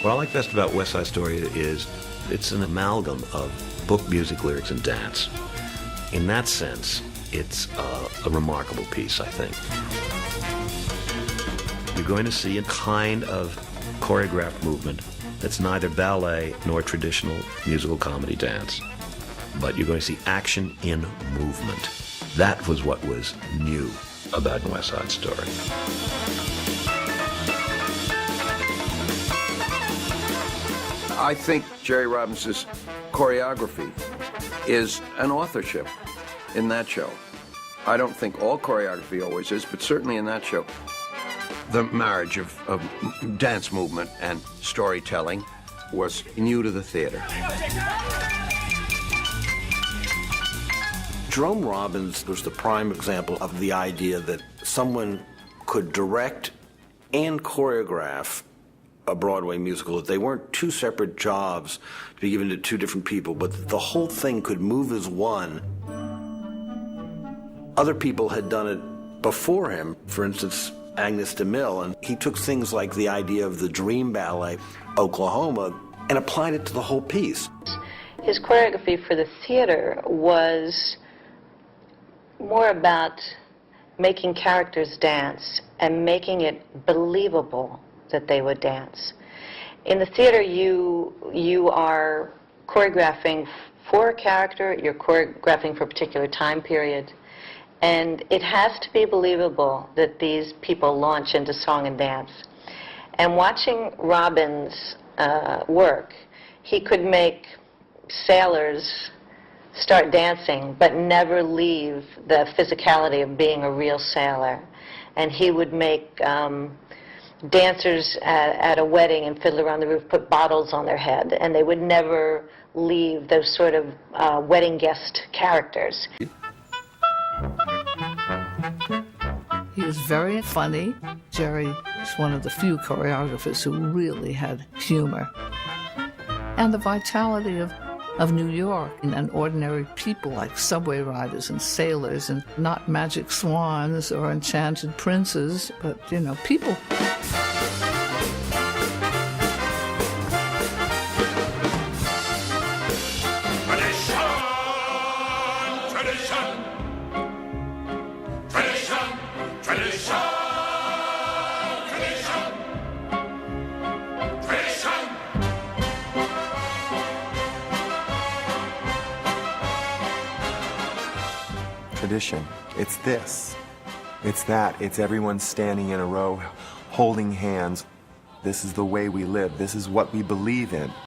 What I like best about West Side Story is it's an amalgam of book, music, lyrics, and dance. In that sense, it's a remarkable piece, I think. You're going to see a kind of choreographed movement that's neither ballet nor traditional musical comedy dance. But you're going to see action in movement. That was what was new about West Side Story. I think Jerry Robbins' choreography is an authorship in that show. I don't think all choreography always is, but certainly in that show. The marriage of dance movement and storytelling was new to the theater. Jerome Robbins was the prime example of the idea that someone could direct and choreograph a Broadway musical, that they weren't two separate jobs to be given to two different people, but that the whole thing could move as one. Other people had done it before him, for instance, Agnes DeMille, and he took things like the idea of the Dream Ballet, Oklahoma, and applied it to the whole piece. His choreography for the theater was more about making characters dance and making it believable that they would dance. In the theater, you are choreographing for a character, you're choreographing for a particular time period, and it has to be believable that these people launch into song and dance. And watching Robbins work, he could make sailors start dancing, but never leave the physicality of being a real sailor. And he would make dancers at a wedding and Fiddler on the Roof put bottles on their head, and they would never leave those sort of wedding guest characters. He was very funny. Jerry is one of the few choreographers who really had humor. And the vitality of New York and ordinary people like subway riders and sailors, and not magic swans or enchanted princes, but, you know, people. Tradition. It's this. It's that. It's everyone standing in a row, holding hands. This is the way we live. This is what we believe in.